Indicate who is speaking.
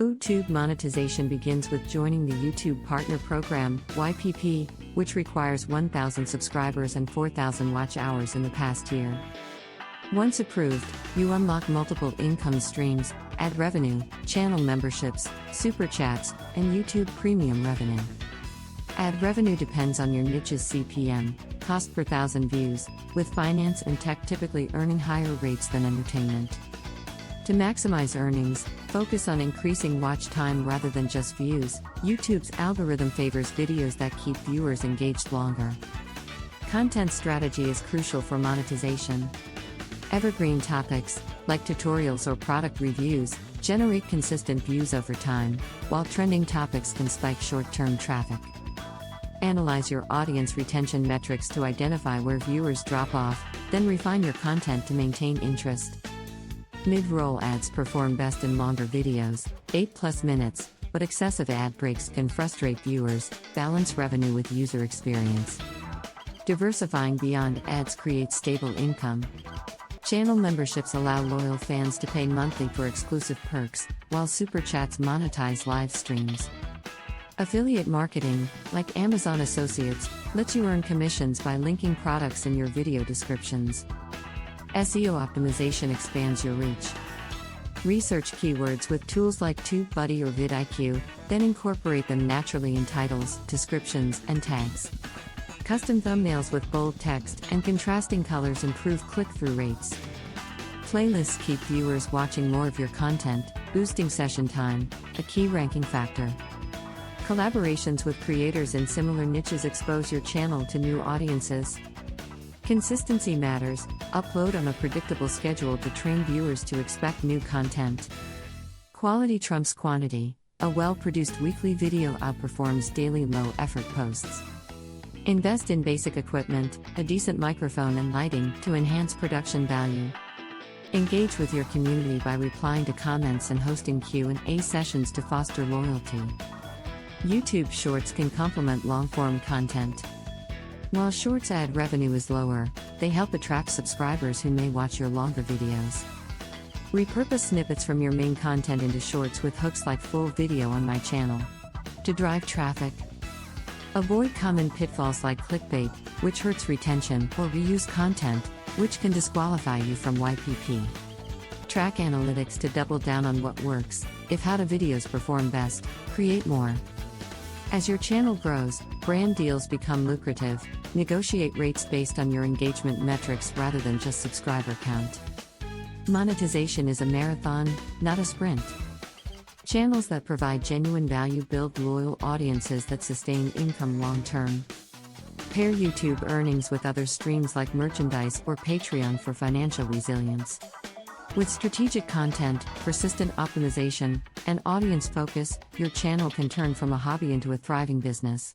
Speaker 1: YouTube monetization begins with joining the YouTube Partner Program, YPP, which requires 1,000 subscribers and 4,000 watch hours in the past year. Once approved, you unlock multiple income streams, ad revenue, channel memberships, super chats, and YouTube Premium revenue. Ad revenue depends on your niche's CPM, cost per thousand views, with finance and tech typically earning higher rates than entertainment. To maximize earnings, focus on increasing watch time rather than just views. YouTube's algorithm favors videos that keep viewers engaged longer. Content strategy is crucial for monetization. Evergreen topics, like tutorials or product reviews, generate consistent views over time, while trending topics can spike short-term traffic. Analyze your audience retention metrics to identify where viewers drop off, then refine your content to maintain interest. Mid-roll ads perform best in longer videos, 8+ minutes, but excessive ad breaks can frustrate viewers. Balance revenue with user experience. Diversifying beyond ads creates stable income. Channel memberships allow loyal fans to pay monthly for exclusive perks, while super chats monetize live streams. Affiliate marketing, like Amazon Associates, lets you earn commissions by linking products in your video descriptions. SEO optimization expands your reach. Research keywords with tools like TubeBuddy or vidIQ, then incorporate them naturally in titles, descriptions, and tags. Custom thumbnails with bold text and contrasting colors improve click-through rates. Playlists keep viewers watching more of your content, boosting session time, a key ranking factor. Collaborations with creators in similar niches expose your channel to new audiences. Consistency matters. Upload on a predictable schedule to train viewers to expect new content. Quality trumps quantity. A well-produced weekly video outperforms daily low-effort posts. Invest in basic equipment, a decent microphone and lighting, to enhance production value. Engage with your community by replying to comments and hosting Q&A sessions to foster loyalty. YouTube Shorts can complement long-form content. While Shorts ad revenue is lower, they help attract subscribers who may watch your longer videos. Repurpose snippets from your main content into Shorts with hooks like full video on my channel. To drive traffic. Avoid common pitfalls like clickbait, which hurts retention, or reuse content, which can disqualify you from YPP. Track analytics to double down on what works. If how-to videos perform best, create more. As your channel grows, brand deals become lucrative. Negotiate rates based on your engagement metrics rather than just subscriber count. Monetization is a marathon, not a sprint. Channels that provide genuine value build loyal audiences that sustain income long-term. Pair YouTube earnings with other streams like merchandise or Patreon for financial resilience. With strategic content, persistent optimization, and audience focus, your channel can turn from a hobby into a thriving business.